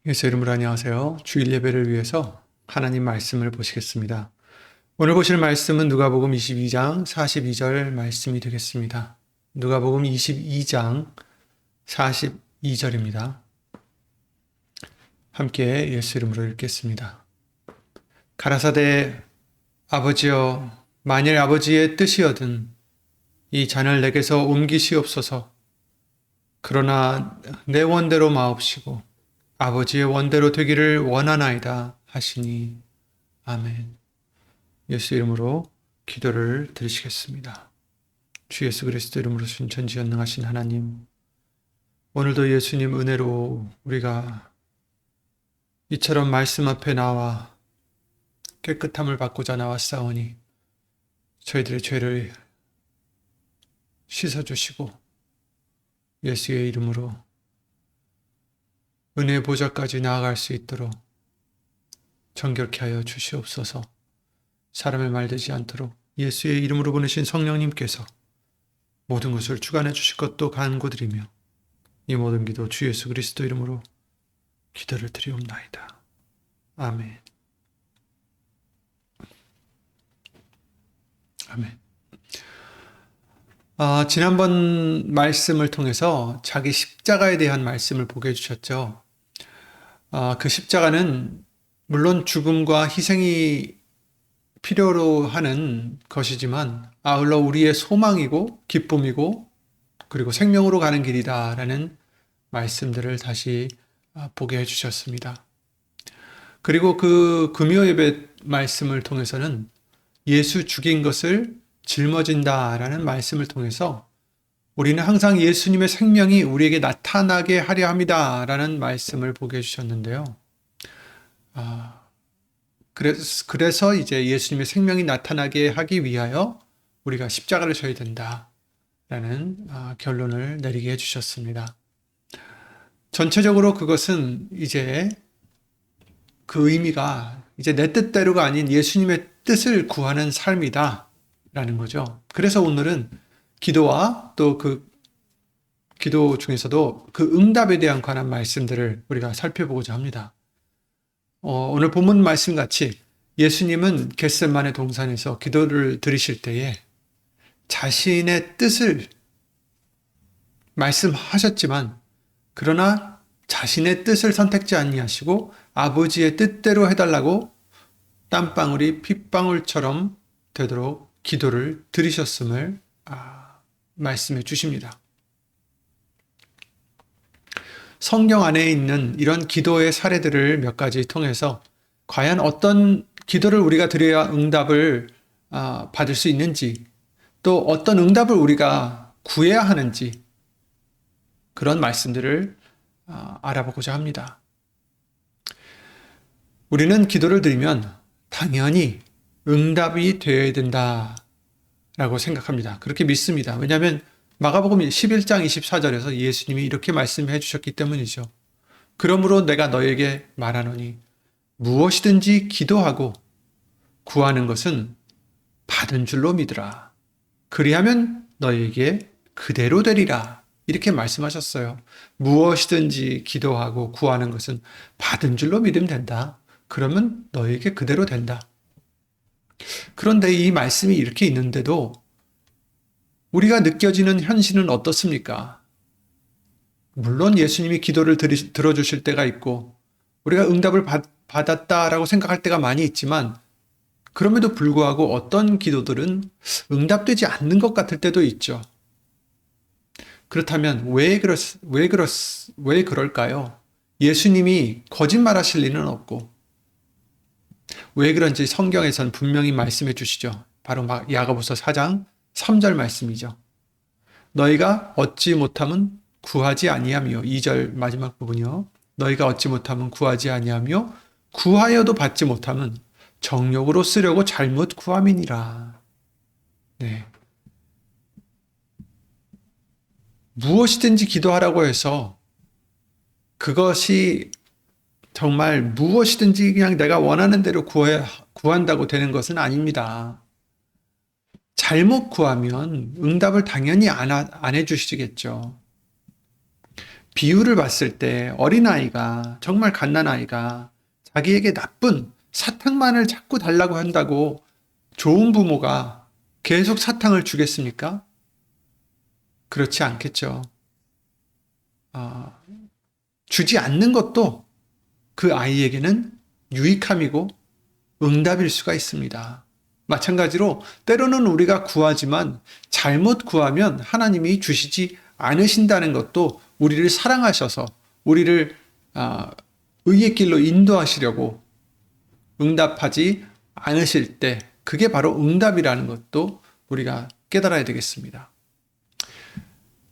예수 이름으로 안녕하세요. 주일 예배를 위해서 하나님 말씀을 보시겠습니다. 오늘 보실 말씀은 누가복음 22장 42절 말씀이 되겠습니다. 누가복음 22장 42절입니다. 함께 예수 이름으로 읽겠습니다. 가라사대 아버지여, 만일 아버지의 뜻이여든 이 잔을 내게서 옮기시옵소서. 그러나 내 원대로 마옵시고 아버지의 원대로 되기를 원하나이다 하시니. 아멘. 예수 이름으로 기도를 드리시겠습니다. 주 예수 그리스도 이름으로 전지전능하신 하나님, 오늘도 예수님 은혜로 우리가 이처럼 말씀 앞에 나와 깨끗함을 받고자 나왔사오니 저희들의 죄를 씻어주시고 예수의 이름으로 은혜의 보좌까지 나아갈 수 있도록 정결케 하여 주시옵소서. 사람의 말 되지 않도록 예수의 이름으로 보내신 성령님께서 모든 것을 주관해 주실 것도 간구드리며 이 모든 기도 주 예수 그리스도 이름으로 기도를 드리옵나이다. 아멘. 아멘. 지난번 말씀을 통해서 자기 십자가에 대한 말씀을 보게 해주셨죠. 그 십자가는 물론 죽음과 희생이 필요로 하는 것이지만 아울러 우리의 소망이고 기쁨이고 그리고 생명으로 가는 길이다라는 말씀들을 다시 보게 해주셨습니다. 그리고 그 금요 예배 말씀을 통해서는 예수 죽인 것을 짊어진다라는 말씀을 통해서 우리는 항상 예수님의 생명이 우리에게 나타나게 하려 합니다라는 말씀을 보게 해주셨는데요. 그래서 이제 예수님의 생명이 나타나게 하기 위하여 우리가 십자가를 져야 된다라는 결론을 내리게 해주셨습니다. 전체적으로 그것은 이제 그 의미가 이제 내 뜻대로가 아닌 예수님의 뜻을 구하는 삶이다 라는 거죠. 그래서 오늘은 기도와 또 그 기도 중에서도 그 응답에 대한 관한 말씀들을 우리가 살펴보고자 합니다. 오늘 본문 말씀 같이 예수님은 겟세마네 동산에서 기도를 드리실 때에 자신의 뜻을 말씀하셨지만 그러나 자신의 뜻을 선택지 아니하시고 아버지의 뜻대로 해달라고 땀방울이 핏방울처럼 되도록 기도를 드리셨음을 말씀해 주십니다. 성경 안에 있는 이런 기도의 사례들을 몇 가지 통해서 과연 어떤 기도를 우리가 드려야 응답을 받을 수 있는지, 또 어떤 응답을 우리가 구해야 하는지 그런 말씀들을 알아보고자 합니다. 우리는 기도를 드리면 당연히 응답이 되어야 된다라고 생각합니다. 그렇게 믿습니다. 왜냐하면 마가복음 11장 24절에서 예수님이 이렇게 말씀해 주셨기 때문이죠. 그러므로 내가 너에게 말하노니 무엇이든지 기도하고 구하는 것은 받은 줄로 믿으라. 그리하면 너에게 그대로 되리라. 이렇게 말씀하셨어요. 무엇이든지 기도하고 구하는 것은 받은 줄로 믿으면 된다. 그러면 너에게 그대로 된다. 그런데 이 말씀이 이렇게 있는데도 우리가 느껴지는 현실은 어떻습니까? 물론 예수님이 기도를 들어주실 때가 있고 우리가 응답을 받았다라고 생각할 때가 많이 있지만 그럼에도 불구하고 어떤 기도들은 응답되지 않는 것 같을 때도 있죠. 그렇다면 왜 그럴까요? 예수님이 거짓말하실 리는 없고 왜 그런지 성경에선 분명히 말씀해 주시죠. 바로 야고보서 4장 3절 말씀이죠. 너희가 얻지 못하면 구하지 아니하며 2절 마지막 부분이요. 너희가 얻지 못하면 구하지 아니하며 구하여도 받지 못하면 정욕으로 쓰려고 잘못 구함이니라. 네. 무엇이든지 기도하라고 해서 그것이 정말 무엇이든지 그냥 내가 원하는 대로 구한다고 되는 것은 아닙니다. 잘못 구하면 응답을 당연히 안 해주시겠죠. 비유를 봤을 때 어린아이가, 정말 갓난아이가 자기에게 나쁜 사탕만을 자꾸 달라고 한다고 좋은 부모가 계속 사탕을 주겠습니까? 그렇지 않겠죠. 주지 않는 것도 그 아이에게는 유익함이고 응답일 수가 있습니다. 마찬가지로 때로는 우리가 구하지만 잘못 구하면 하나님이 주시지 않으신다는 것도 우리를 사랑하셔서 우리를 의의 길로 인도하시려고 응답하지 않으실 때 그게 바로 응답이라는 것도 우리가 깨달아야 되겠습니다.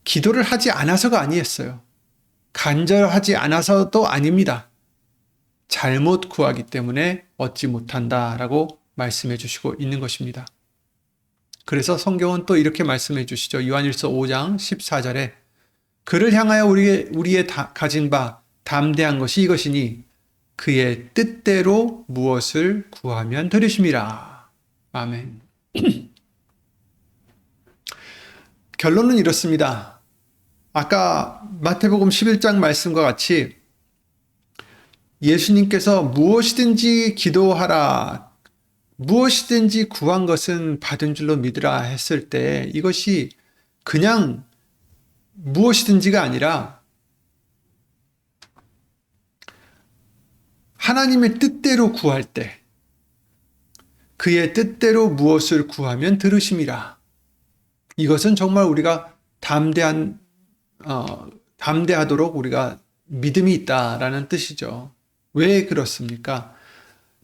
기도를 하지 않아서가 아니었어요. 간절하지 않아서도 아닙니다. 잘못 구하기 때문에 얻지 못한다라고 말씀해 주시고 있는 것입니다. 그래서 성경은 또 이렇게 말씀해 주시죠. 요한일서 5장 14절에 그를 향하여 우리의 가진 바 담대한 것이 이것이니 그의 뜻대로 무엇을 구하면 들으심이라. 아멘. 결론은 이렇습니다. 아까 마태복음 11장 말씀과 같이 예수님께서 무엇이든지 기도하라, 무엇이든지 구한 것은 받은 줄로 믿으라 했을 때 이것이 그냥 무엇이든지가 아니라 하나님의 뜻대로 구할 때 그의 뜻대로 무엇을 구하면 들으심이라. 이것은 정말 우리가 담대하도록 우리가 믿음이 있다라는 뜻이죠. 왜 그렇습니까?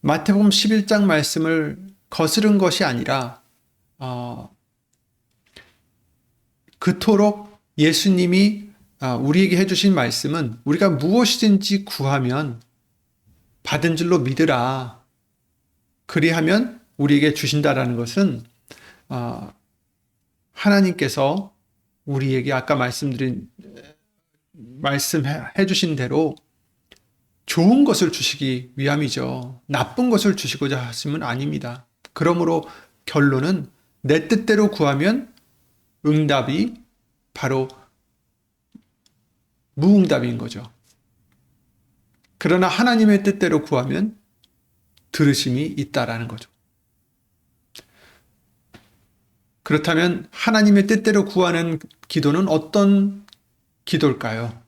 마태복음 11장 말씀을 거스른 것이 아니라 그토록 예수님이 우리에게 해주신 말씀은 우리가 무엇이든지 구하면 받은 줄로 믿으라. 그리하면 우리에게 주신다라는 것은 하나님께서 우리에게 아까 말씀해 주신 대로 좋은 것을 주시기 위함이죠. 나쁜 것을 주시고자 하심은 아닙니다. 그러므로 결론은 내 뜻대로 구하면 응답이 바로 무응답인 거죠. 그러나 하나님의 뜻대로 구하면 들으심이 있다라는 거죠. 그렇다면 하나님의 뜻대로 구하는 기도는 어떤 기도일까요?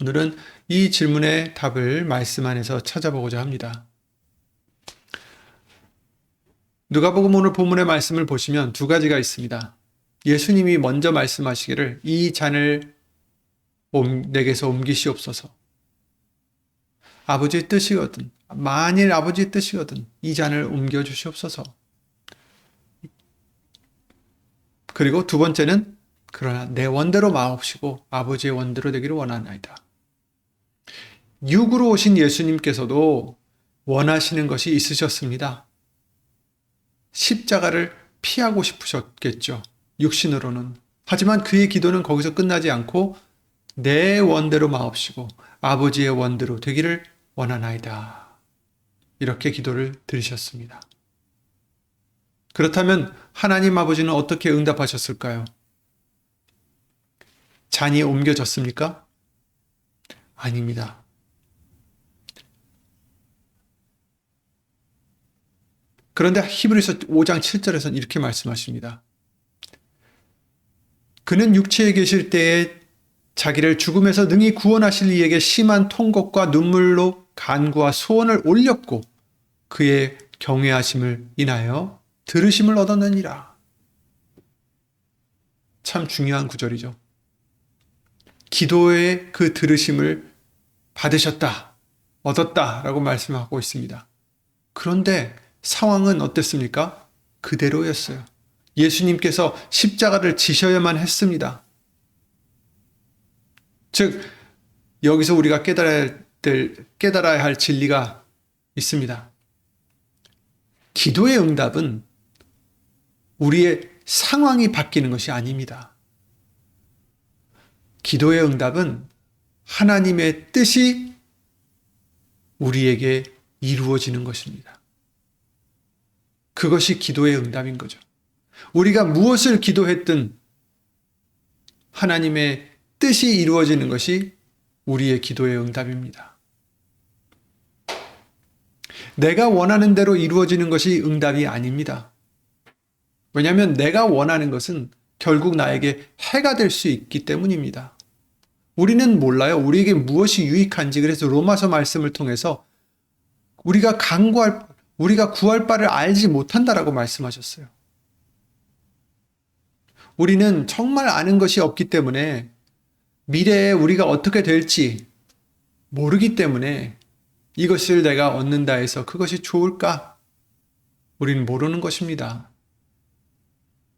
오늘은 이 질문의 답을 말씀 안에서 찾아보고자 합니다. 누가복음 오늘 본문의 말씀을 보시면 두 가지가 있습니다. 예수님이 먼저 말씀하시기를 이 잔을 내게서 옮기시옵소서. 아버지의 뜻이거든, 만일 아버지의 뜻이거든 이 잔을 옮겨주시옵소서. 그리고 두 번째는 그러나 내 원대로 마옵시고 아버지의 원대로 되기를 원하나이다. 육으로 오신 예수님께서도 원하시는 것이 있으셨습니다. 십자가를 피하고 싶으셨겠죠. 육신으로는. 하지만 그의 기도는 거기서 끝나지 않고 내 원대로 마옵시고 아버지의 원대로 되기를 원하나이다. 이렇게 기도를 드리셨습니다. 그렇다면 하나님 아버지는 어떻게 응답하셨을까요? 잔이 옮겨졌습니까? 아닙니다. 그런데 히브리서 5장 7절에서는 이렇게 말씀하십니다. 그는 육체에 계실 때에 자기를 죽음에서 능히 구원하실 이에게 심한 통곡과 눈물로 간구와 소원을 올렸고 그의 경외하심을 인하여 들으심을 얻었느니라. 참 중요한 구절이죠. 기도의 그 들으심을 받으셨다, 얻었다라고 말씀하고 있습니다. 그런데 상황은 어땠습니까? 그대로였어요. 예수님께서 십자가를 지셔야만 했습니다. 즉 여기서 우리가 깨달아야 할 진리가 있습니다. 기도의 응답은 우리의 상황이 바뀌는 것이 아닙니다. 기도의 응답은 하나님의 뜻이 우리에게 이루어지는 것입니다. 그것이 기도의 응답인 거죠. 우리가 무엇을 기도했든 하나님의 뜻이 이루어지는 것이 우리의 기도의 응답입니다. 내가 원하는 대로 이루어지는 것이 응답이 아닙니다. 왜냐하면 내가 원하는 것은 결국 나에게 해가 될 수 있기 때문입니다. 우리는 몰라요. 우리에게 무엇이 유익한지. 그래서 로마서 말씀을 통해서 우리가 구할 바를 알지 못한다라고 말씀하셨어요. 우리는 정말 아는 것이 없기 때문에 미래에 우리가 어떻게 될지 모르기 때문에 이것을 내가 얻는다 해서 그것이 좋을까? 우리는 모르는 것입니다.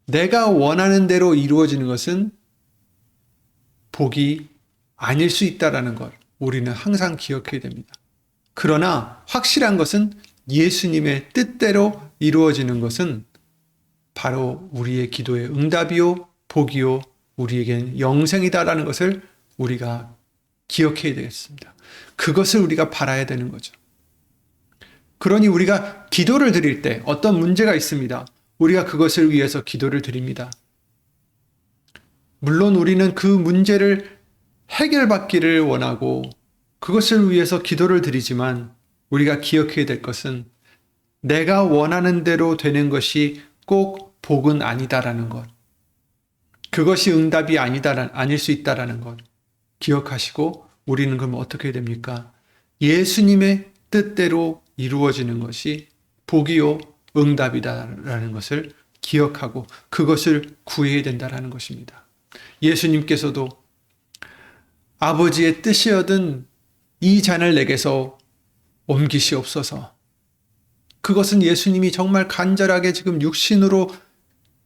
내가 원하는 대로 이루어지는 것은 복이 아닐 수 있다는 것 우리는 항상 기억해야 됩니다. 그러나 확실한 것은 예수님의 뜻대로 이루어지는 것은 바로 우리의 기도의 응답이요, 복이요, 우리에겐 영생이다라는 것을 우리가 기억해야 되겠습니다. 그것을 우리가 바라야 되는 거죠. 그러니 우리가 기도를 드릴 때 어떤 문제가 있습니다. 우리가 그것을 위해서 기도를 드립니다. 물론 우리는 그 문제를 해결받기를 원하고 그것을 위해서 기도를 드리지만 우리가 기억해야 될 것은 내가 원하는 대로 되는 것이 꼭 복은 아니다라는 것. 그것이 응답이 아닐 수 있다라는 것. 기억하시고 우리는 그럼 어떻게 됩니까? 예수님의 뜻대로 이루어지는 것이 복이요 응답이다라는 것을 기억하고 그것을 구해야 된다라는 것입니다. 예수님께서도 아버지의 뜻이여든 이 잔을 내게서 옮기시옵소서. 그것은 예수님이 정말 간절하게 지금 육신으로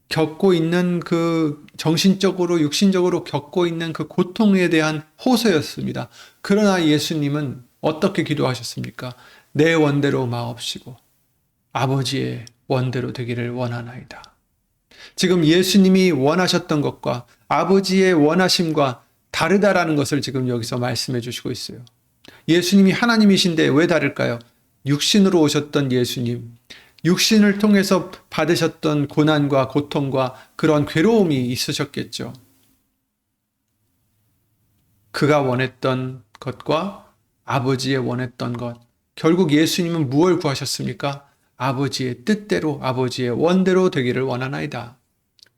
겪고 있는 그 정신적으로 육신적으로 겪고 있는 그 고통에 대한 호소였습니다. 그러나 예수님은 어떻게 기도하셨습니까? 내 원대로 마옵시고 아버지의 원대로 되기를 원하나이다. 지금 예수님이 원하셨던 것과 아버지의 원하심과 다르다라는 것을 지금 여기서 말씀해 주시고 있어요. 예수님이 하나님이신데 왜 다를까요? 육신으로 오셨던 예수님, 육신을 통해서 받으셨던 고난과 고통과 그런 괴로움이 있으셨겠죠. 그가 원했던 것과 아버지의 원했던 것, 결국 예수님은 무엇을 구하셨습니까? 아버지의 뜻대로 아버지의 원대로 되기를 원하나이다.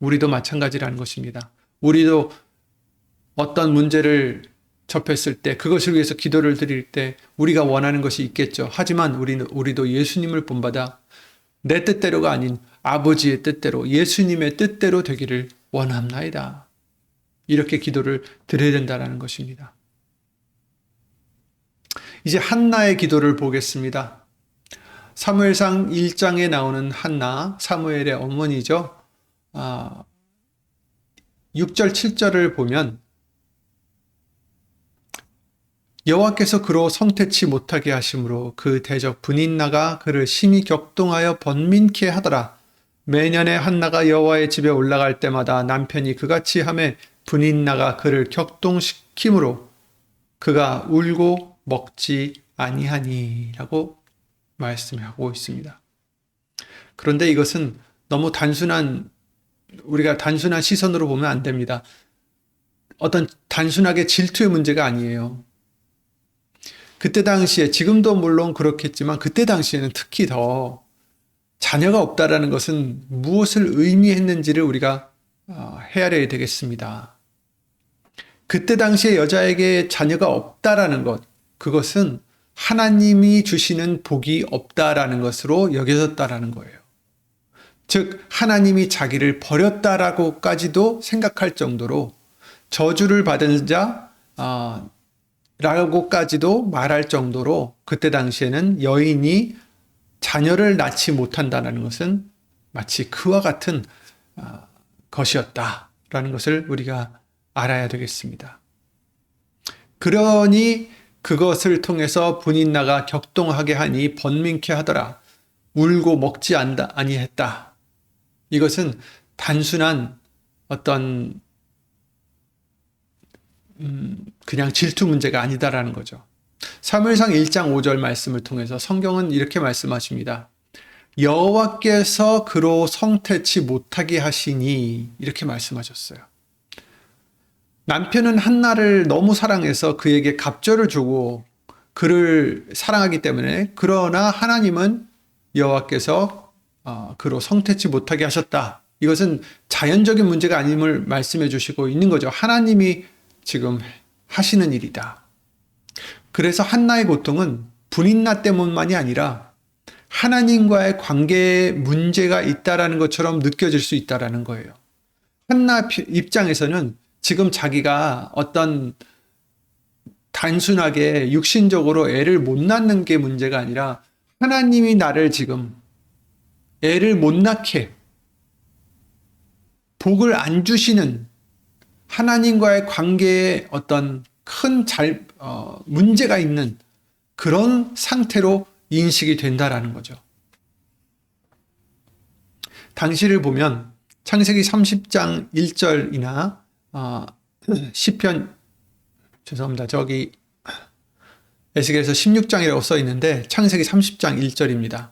우리도 마찬가지라는 것입니다. 우리도 어떤 문제를 접했을 때 그것을 위해서 기도를 드릴 때 우리가 원하는 것이 있겠죠. 하지만 우리도 예수님을 본받아 내 뜻대로가 아닌 아버지의 뜻대로 예수님의 뜻대로 되기를 원합나이다. 이렇게 기도를 드려야 된다는 것입니다. 이제 한나의 기도를 보겠습니다. 사무엘상 1장에 나오는 한나, 사무엘의 어머니죠. 6절, 7절을 보면 여호와께서 그로 성태치 못하게 하심으로 그 대적 분인나가 그를 심히 격동하여 번민케 하더라. 매년에 한나가 여호와의 집에 올라갈 때마다 남편이 그같이 하매 분인나가 그를 격동시키므로 그가 울고 먹지 아니하니라고 말씀하고 있습니다. 그런데 이것은 너무 우리가 단순한 시선으로 보면 안 됩니다. 어떤 단순하게 질투의 문제가 아니에요. 그때 당시에, 지금도 물론 그렇겠지만 그때 당시에는 특히 더 자녀가 없다라는 것은 무엇을 의미했는지를 우리가 헤아려야 되겠습니다. 그때 당시에 여자에게 자녀가 없다라는 것, 그것은 하나님이 주시는 복이 없다라는 것으로 여겨졌다라는 거예요. 즉 하나님이 자기를 버렸다라고까지도 생각할 정도로 저주를 받은 자라고까지도 말할 정도로 그때 당시에는 여인이 자녀를 낳지 못한다는 것은 마치 그와 같은 것이었다라는 것을 우리가 알아야 되겠습니다. 그러니 그것을 통해서 분인나가 격동하게 하니 번민케 하더라. 울고 먹지 아니했다. 이것은 단순한 어떤 그냥 질투 문제가 아니다라는 거죠. 사무엘상 1장 5절 말씀을 통해서 성경은 이렇게 말씀하십니다. 여호와께서 그로 성태치 못하게 하시니 이렇게 말씀하셨어요. 남편은 한나를 너무 사랑해서 그에게 갑절을 주고 그를 사랑하기 때문에, 그러나 하나님은 여호와께서 그로 성태치 못하게 하셨다. 이것은 자연적인 문제가 아님을 말씀해 주시고 있는 거죠. 하나님이 지금 하시는 일이다. 그래서 한나의 고통은 분인나 때문만이 아니라 하나님과의 관계에 문제가 있다라는 것처럼 느껴질 수 있다라는 거예요. 한나 입장에서는 지금 자기가 어떤 단순하게 육신적으로 애를 못 낳는 게 문제가 아니라 하나님이 나를 지금 애를 못 낳게 복을 안 주시는 하나님과의 관계에 어떤 큰 문제가 있는 그런 상태로 인식이 된다라는 거죠. 당시를 보면 창세기 30장 1절이나 시편, 죄송합니다. 저기 에스겔에서 16장이라고 써 있는데 창세기 30장 1절입니다.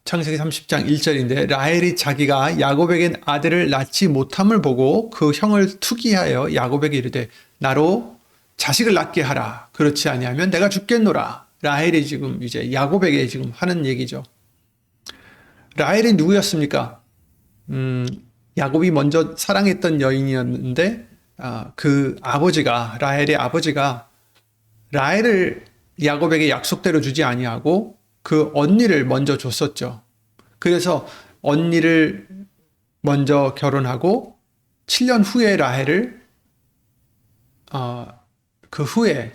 창세기 30장 1절인데 라헬이 자기가 야곱에겐 아들을 낳지 못함을 보고 그 형을 투기하여 야곱에게 이르되 나로 자식을 낳게 하라. 그렇지 아니하면 내가 죽겠노라. 라헬이 지금 이제 야곱에게 지금 하는 얘기죠. 라헬이 누구였습니까? 야곱이 먼저 사랑했던 여인이었는데 그 아버지가, 라헬의 아버지가 라헬을 야곱에게 약속대로 주지 아니하고 그 언니를 먼저 줬었죠. 그래서 언니를 먼저 결혼하고 7년 후에 라헬을 그 후에,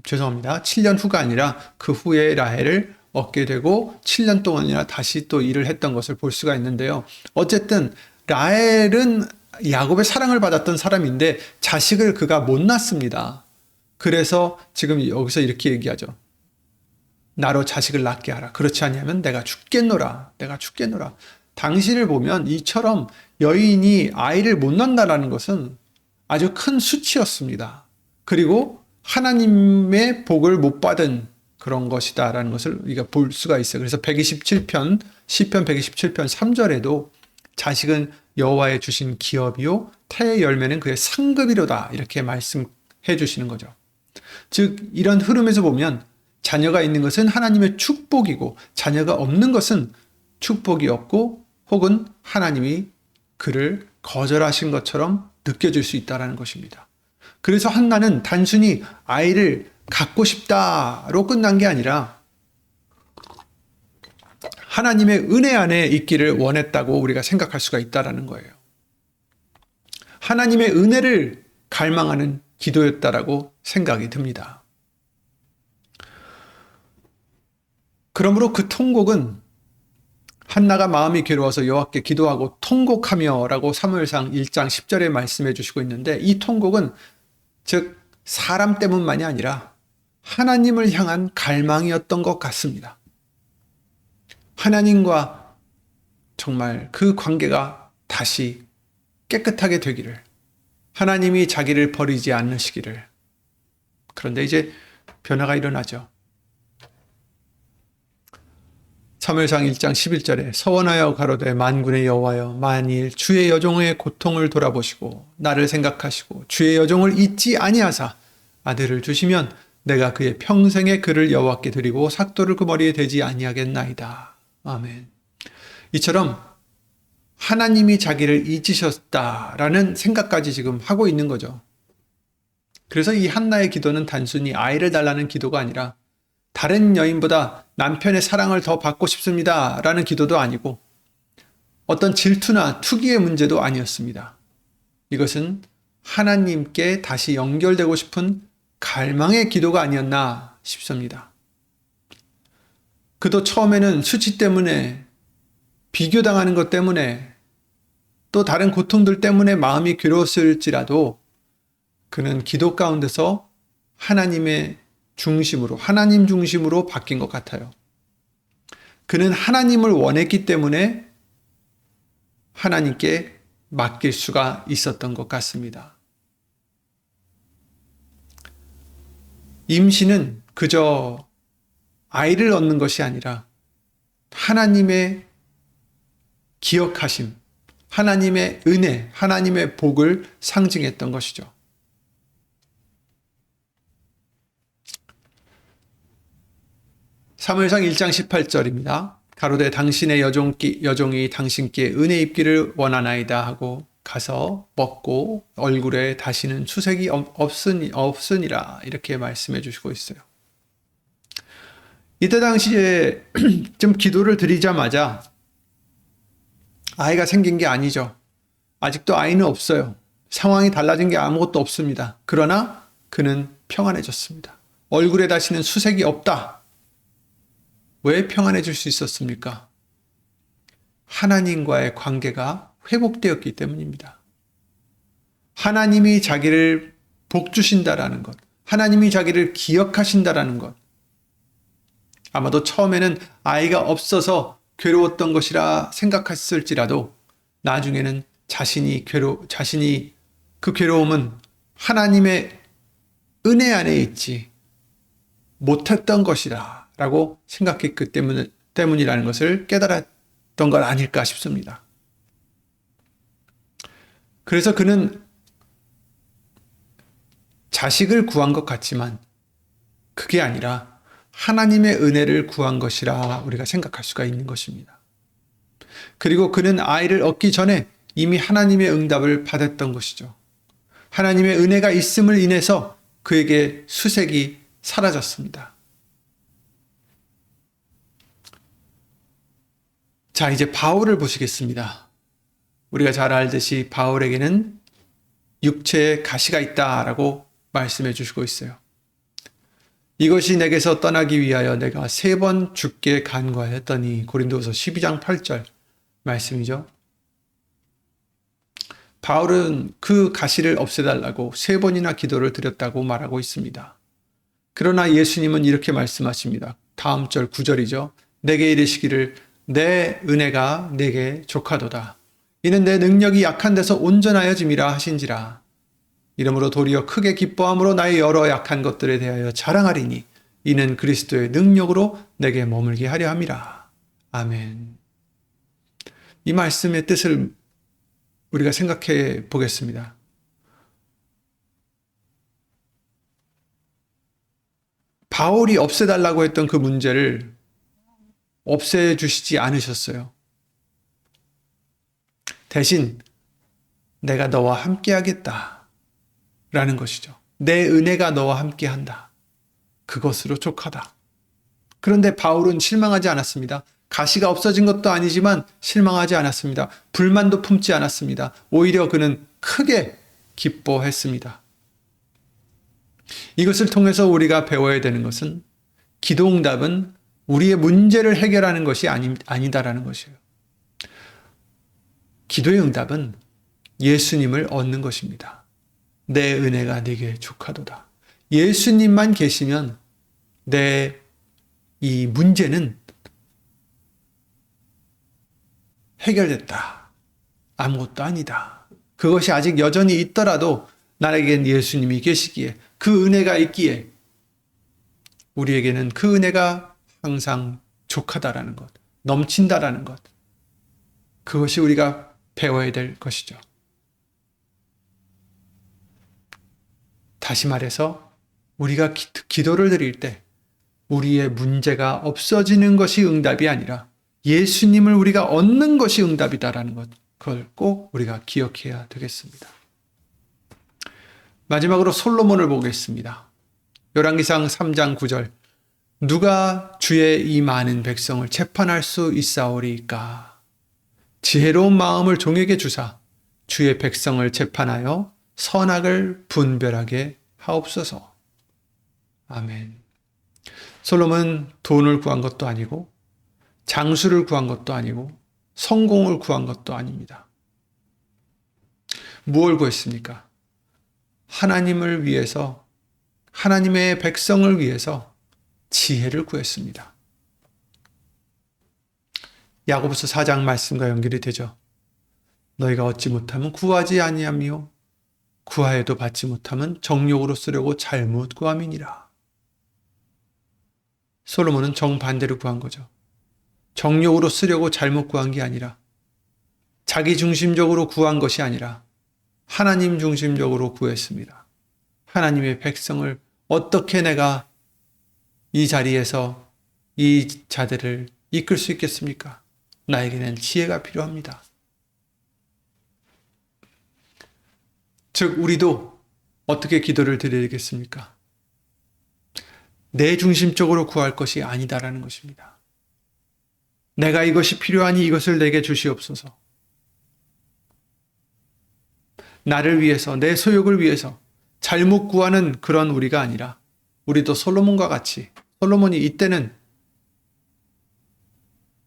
죄송합니다. 7년 후가 아니라 그 후에 라헬을 얻게 되고 7년 동안이나 다시 또 일을 했던 것을 볼 수가 있는데요. 어쨌든 라헬은 야곱의 사랑을 받았던 사람인데 자식을 그가 못 낳습니다. 그래서 지금 여기서 이렇게 얘기하죠. 나로 자식을 낳게 하라. 그렇지 않으면 내가 죽겠노라. 내가 죽겠노라. 당시를 보면 이처럼 여인이 아이를 못 낳는다는 것은 아주 큰 수치였습니다. 그리고 하나님의 복을 못 받은 그런 것이다라는 것을 우리가 볼 수가 있어요. 그래서 127편, 시편 127편 3절에도 자식은 여호와의 주신 기업이요 태의 열매는 그의 상급이로다. 이렇게 말씀해 주시는 거죠. 즉 이런 흐름에서 보면 자녀가 있는 것은 하나님의 축복이고 자녀가 없는 것은 축복이 없고 혹은 하나님이 그를 거절하신 것처럼 느껴질 수 있다는 것입니다. 그래서 한나는 단순히 아이를 갖고 싶다로 끝난 게 아니라 하나님의 은혜 안에 있기를 원했다고 우리가 생각할 수가 있다는 거예요. 하나님의 은혜를 갈망하는 기도였다라고 생각이 듭니다. 그러므로 그 통곡은 한나가 마음이 괴로워서 여호와께 기도하고 통곡하며 라고 사무엘상 1장 10절에 말씀해 주시고 있는데 이 통곡은 즉 사람 때문만이 아니라 하나님을 향한 갈망이었던 것 같습니다. 하나님과 정말 그 관계가 다시 깨끗하게 되기를, 하나님이 자기를 버리지 않으시기를. 그런데 이제 변화가 일어나죠. 사무엘상 1장 11절에 서원하여 가로되 만군의 여호와여 만일 주의 여종의 고통을 돌아보시고 나를 생각하시고 주의 여종을 잊지 아니하사 아들을 주시면 내가 그의 평생의 그를 여호와께 드리고 삭도를 그 머리에 대지 아니하겠나이다. 아멘. 이처럼 하나님이 자기를 잊으셨다라는 생각까지 지금 하고 있는 거죠. 그래서 이 한나의 기도는 단순히 아이를 달라는 기도가 아니라 다른 여인보다 남편의 사랑을 더 받고 싶습니다 라는 기도도 아니고 어떤 질투나 투기의 문제도 아니었습니다. 이것은 하나님께 다시 연결되고 싶은 갈망의 기도가 아니었나 싶습니다. 그도 처음에는 수치 때문에, 비교당하는 것 때문에, 또 다른 고통들 때문에 마음이 괴로웠을지라도 그는 기도 가운데서 하나님의 중심으로, 하나님 중심으로 바뀐 것 같아요. 그는 하나님을 원했기 때문에 하나님께 맡길 수가 있었던 것 같습니다. 임신은 그저 아이를 얻는 것이 아니라 하나님의 기억하심, 하나님의 은혜, 하나님의 복을 상징했던 것이죠. 사무엘상 1장 18절입니다. 가로되 당신의 여종이 당신께 은혜 입기를 원하나이다 하고 가서 먹고 얼굴에 다시는 수색이 없으니라 이렇게 말씀해 주시고 있어요. 이때 당시에 좀 기도를 드리자마자 아이가 생긴 게 아니죠. 아직도 아이는 없어요. 상황이 달라진 게 아무것도 없습니다. 그러나 그는 평안해졌습니다. 얼굴에 다시는 수색이 없다. 왜 평안해질 수 있었습니까? 하나님과의 관계가 회복되었기 때문입니다. 하나님이 자기를 복 주신다라는 것, 하나님이 자기를 기억하신다라는 것. 아마도 처음에는 아이가 없어서 괴로웠던 것이라 생각했을지라도 나중에는 자신이 그 괴로움은 하나님의 은혜 안에 있지 못했던 것이다 라고 생각했기 때문이라는 것을 깨달았던 것 아닐까 싶습니다. 그래서 그는 자식을 구한 것 같지만 그게 아니라 하나님의 은혜를 구한 것이라 우리가 생각할 수가 있는 것입니다. 그리고 그는 아이를 얻기 전에 이미 하나님의 응답을 받았던 것이죠. 하나님의 은혜가 있음을 인해서 그에게 수색이 사라졌습니다. 자, 이제 바울을 보시겠습니다. 우리가 잘 알듯이 바울에게는 육체에 가시가 있다라고 말씀해 주시고 있어요. 이것이 내게서 떠나기 위하여 내가 3번 주께 간구하였더니 고린도후서 12장 8절 말씀이죠. 바울은 그 가시를 없애달라고 3번이나 기도를 드렸다고 말하고 있습니다. 그러나 예수님은 이렇게 말씀하십니다. 다음 절 9절이죠. 내게 이르시기를 내 은혜가 내게 족하도다. 이는 내 능력이 약한 데서 온전하여짐이라 하신지라. 이러므로 도리어 크게 기뻐함으로 나의 여러 약한 것들에 대하여 자랑하리니 이는 그리스도의 능력으로 내게 머물게 하려 함이라. 아멘. 이 말씀의 뜻을 우리가 생각해 보겠습니다. 바울이 없애달라고 했던 그 문제를 없애주시지 않으셨어요. 대신 내가 너와 함께 하겠다 라는 것이죠. 내 은혜가 너와 함께 한다. 그것으로 족하다. 그런데 바울은 실망하지 않았습니다. 가시가 없어진 것도 아니지만 실망하지 않았습니다. 불만도 품지 않았습니다. 오히려 그는 크게 기뻐했습니다. 이것을 통해서 우리가 배워야 되는 것은 기도응답은 우리의 문제를 해결하는 것이 아니다라는 것이에요. 기도의 응답은 예수님을 얻는 것입니다. 내 은혜가 네게 족하도다. 예수님만 계시면 내 이 문제는 해결됐다. 아무것도 아니다. 그것이 아직 여전히 있더라도 나에겐 예수님이 계시기에 그 은혜가 있기에 우리에게는 그 은혜가 항상 족하다라는 것, 넘친다라는 것. 그것이 우리가 배워야 될 것이죠. 다시 말해서 우리가 기도를 드릴 때 우리의 문제가 없어지는 것이 응답이 아니라 예수님을 우리가 얻는 것이 응답이다라는 것, 그걸 꼭 우리가 기억해야 되겠습니다. 마지막으로 솔로몬을 보겠습니다. 열왕기상 3장 9절 누가 주의 이 많은 백성을 재판할 수 있사오리까? 지혜로운 마음을 종에게 주사 주의 백성을 재판하여 선악을 분별하게 하옵소서. 아멘. 솔로몬은 돈을 구한 것도 아니고 장수를 구한 것도 아니고 성공을 구한 것도 아닙니다. 무엇을 구했습니까? 하나님을 위해서, 하나님의 백성을 위해서 지혜를 구했습니다. 야고보서 4장 말씀과 연결이 되죠. 너희가 얻지 못하면 구하지 아니하며 구하여도 받지 못하면 정욕으로 쓰려고 잘못 구함이니라. 솔로몬은 정반대로 구한 거죠. 정욕으로 쓰려고 잘못 구한 게 아니라 자기 중심적으로 구한 것이 아니라 하나님 중심적으로 구했습니다. 하나님의 백성을 어떻게 내가 이 자리에서 이 자들을 이끌 수 있겠습니까? 나에게는 지혜가 필요합니다. 즉, 우리도 어떻게 기도를 드리겠습니까? 내 중심적으로 구할 것이 아니다라는 것입니다. 내가 이것이 필요하니 이것을 내게 주시옵소서. 나를 위해서, 내 소욕을 위해서 잘못 구하는 그런 우리가 아니라 우리도 솔로몬과 같이, 솔로몬이 이때는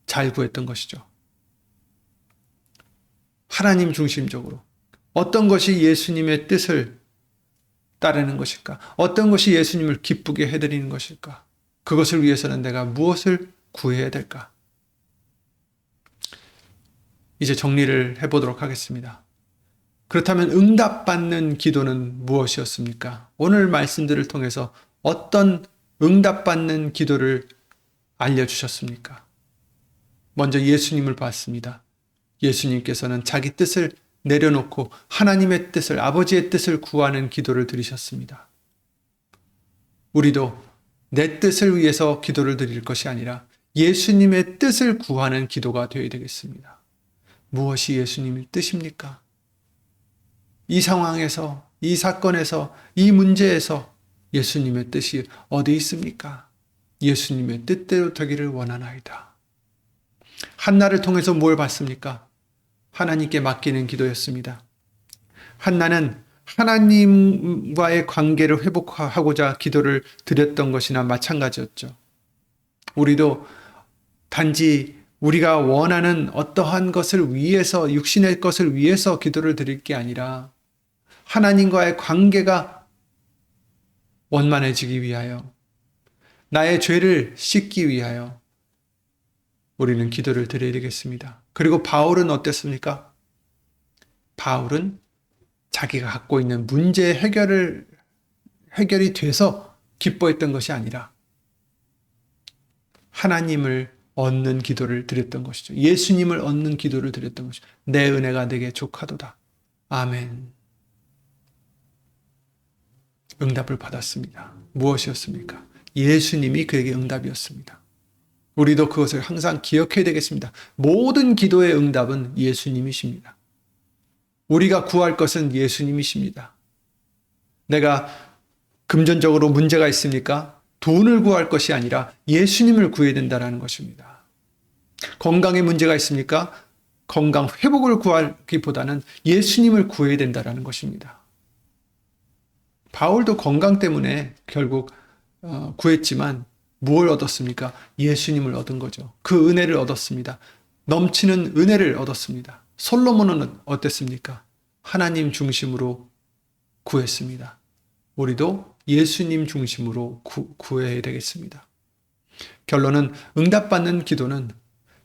잘 구했던 것이죠. 하나님 중심적으로 어떤 것이 예수님의 뜻을 따르는 것일까? 어떤 것이 예수님을 기쁘게 해드리는 것일까? 그것을 위해서는 내가 무엇을 구해야 될까? 이제 정리를 해보도록 하겠습니다. 그렇다면 응답받는 기도는 무엇이었습니까? 오늘 말씀들을 통해서 어떤 응답받는 기도를 알려주셨습니까? 먼저 예수님을 봤습니다. 예수님께서는 자기 뜻을 내려놓고 하나님의 뜻을, 아버지의 뜻을 구하는 기도를 드리셨습니다. 우리도 내 뜻을 위해서 기도를 드릴 것이 아니라 예수님의 뜻을 구하는 기도가 되어야 되겠습니다. 무엇이 예수님의 뜻입니까? 이 상황에서, 이 사건에서, 이 문제에서 예수님의 뜻이 어디 있습니까? 예수님의 뜻대로 되기를 원하나이다. 한나를 통해서 뭘 봤습니까? 하나님께 맡기는 기도였습니다. 한나는 하나님과의 관계를 회복하고자 기도를 드렸던 것이나 마찬가지였죠. 우리도 단지 우리가 원하는 어떠한 것을 위해서, 육신의 것을 위해서 기도를 드릴 게 아니라 하나님과의 관계가 원만해지기 위하여, 나의 죄를 씻기 위하여 우리는 기도를 드려야 되겠습니다. 그리고 바울은 어땠습니까? 바울은 자기가 갖고 있는 문제 해결이 돼서 기뻐했던 것이 아니라 하나님을 얻는 기도를 드렸던 것이죠. 예수님을 얻는 기도를 드렸던 것이죠. 내 은혜가 내게 족하도다. 아멘. 응답을 받았습니다. 무엇이었습니까? 예수님이 그에게 응답이었습니다. 우리도 그것을 항상 기억해야 되겠습니다. 모든 기도의 응답은 예수님이십니다. 우리가 구할 것은 예수님이십니다. 내가 금전적으로 문제가 있습니까? 돈을 구할 것이 아니라 예수님을 구해야 된다는 것입니다. 건강에 문제가 있습니까? 건강 회복을 구하기보다는 예수님을 구해야 된다는 것입니다. 바울도 건강 때문에 결국 구했지만 무엇을 얻었습니까? 예수님을 얻은 거죠. 그 은혜를 얻었습니다. 넘치는 은혜를 얻었습니다. 솔로몬은 어땠습니까? 하나님 중심으로 구했습니다. 우리도 예수님 중심으로 구해야 되겠습니다. 결론은 응답받는 기도는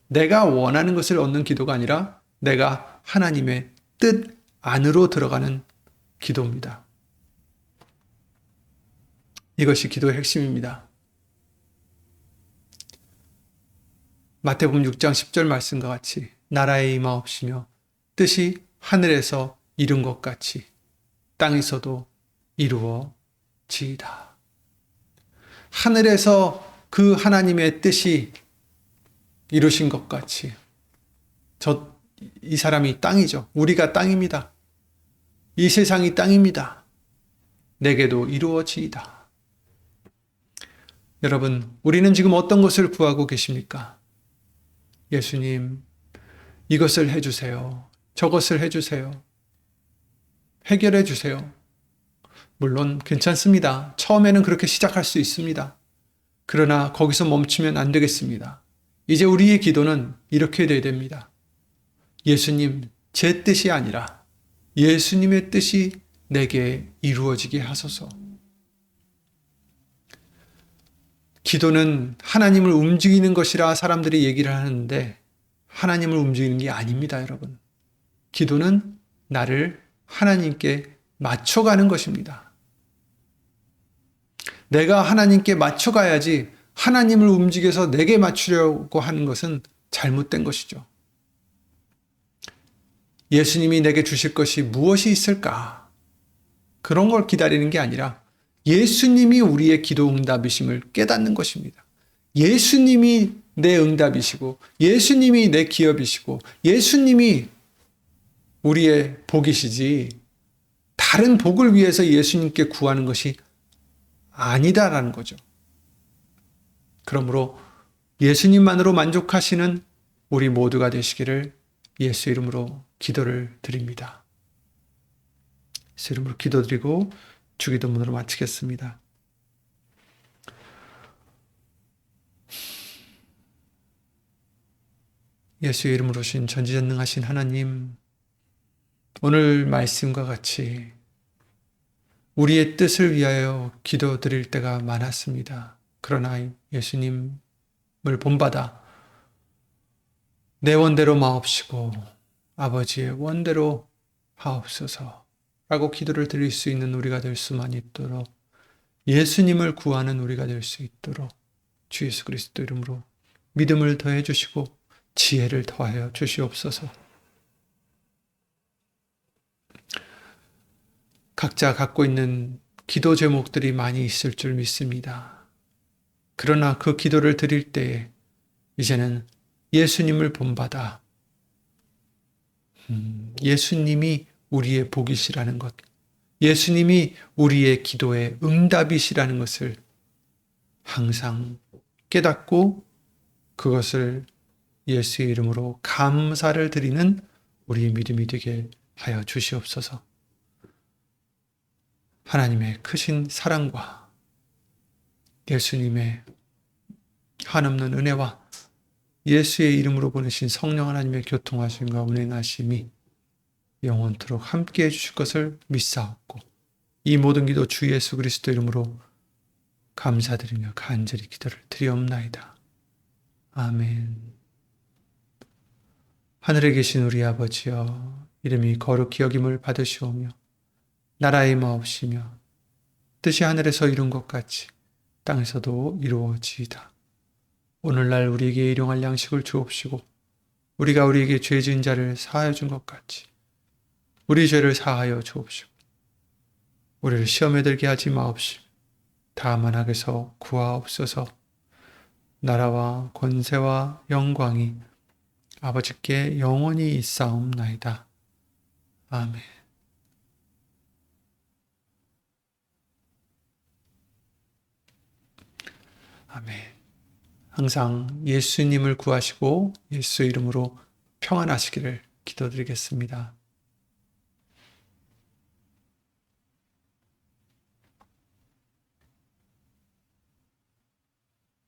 내가 원하는 것을 얻는 기도가 아니라 내가 하나님의 뜻 안으로 들어가는 기도입니다. 이것이 기도의 핵심입니다. 마태복음 6장 10절 말씀과 같이 나라에 임하옵시며 뜻이 하늘에서 이룬 것 같이 땅에서도 이루어지이다. 하늘에서 그 하나님의 뜻이 이루신 것 같이 이 사람이 땅이죠. 우리가 땅입니다. 이 세상이 땅입니다. 내게도 이루어지이다. 여러분, 우리는 지금 어떤 것을 구하고 계십니까? 예수님, 이것을 해주세요. 저것을 해주세요. 해결해 주세요. 물론 괜찮습니다. 처음에는 그렇게 시작할 수 있습니다. 그러나 거기서 멈추면 안 되겠습니다. 이제 우리의 기도는 이렇게 돼야 됩니다. 예수님, 제 뜻이 아니라 예수님의 뜻이 내게 이루어지게 하소서. 기도는 하나님을 움직이는 것이라 사람들이 얘기를 하는데 하나님을 움직이는 게 아닙니다, 여러분. 기도는 나를 하나님께 맞춰가는 것입니다. 내가 하나님께 맞춰가야지 하나님을 움직여서 내게 맞추려고 하는 것은 잘못된 것이죠. 예수님이 내게 주실 것이 무엇이 있을까? 그런 걸 기다리는 게 아니라 예수님이 우리의 기도 응답이심을 깨닫는 것입니다. 예수님이 내 응답이시고 예수님이 내 기업이시고 예수님이 우리의 복이시지 다른 복을 위해서 예수님께 구하는 것이 아니다라는 거죠. 그러므로 예수님만으로 만족하시는 우리 모두가 되시기를 예수 이름으로 기도를 드립니다. 예수 이름으로 기도드리고 주기도문으로 마치겠습니다. 예수의 이름으로 신 전지전능하신 하나님, 오늘 말씀과 같이 우리의 뜻을 위하여 기도드릴 때가 많았습니다. 그러나 예수님을 본받아 내 원대로 마옵시고 아버지의 원대로 하옵소서 라고 기도를 드릴 수 있는 우리가 될 수만 있도록 예수님을 구하는 우리가 될 수 있도록 주 예수 그리스도 이름으로 믿음을 더해 주시고 지혜를 더하여 주시옵소서. 각자 갖고 있는 기도 제목들이 많이 있을 줄 믿습니다. 그러나 그 기도를 드릴 때에 이제는 예수님을 본받아 예수님이 우리의 복이시라는 것, 예수님이 우리의 기도의 응답이시라는 것을 항상 깨닫고 그것을 예수의 이름으로 감사를 드리는 우리의 믿음이 되게 하여 주시옵소서. 하나님의 크신 사랑과 예수님의 한없는 은혜와 예수의 이름으로 보내신 성령 하나님의 교통하심과 운행하심이 영원토록 함께해 주실 것을 믿사옵고 이 모든 기도 주 예수 그리스도 이름으로 감사드리며 간절히 기도를 드리옵나이다. 아멘. 하늘에 계신 우리 아버지여, 이름이 거룩히 여김을 받으시오며 나라의 마옵시며 뜻이 하늘에서 이룬 것 같이 땅에서도 이루어지이다. 오늘날 우리에게 일용할 양식을 주옵시고 우리가 우리에게 죄 지은 자를 사하여 준 것 같이 우리 죄를 사하여 주옵시고 우리를 시험에 들게 하지 마옵시며 다만 악에서 구하옵소서. 나라와 권세와 영광이 아버지께 영원히 있사옵나이다. 아멘. 아멘. 항상 예수님을 구하시고 예수 이름으로 평안하시기를 기도드리겠습니다.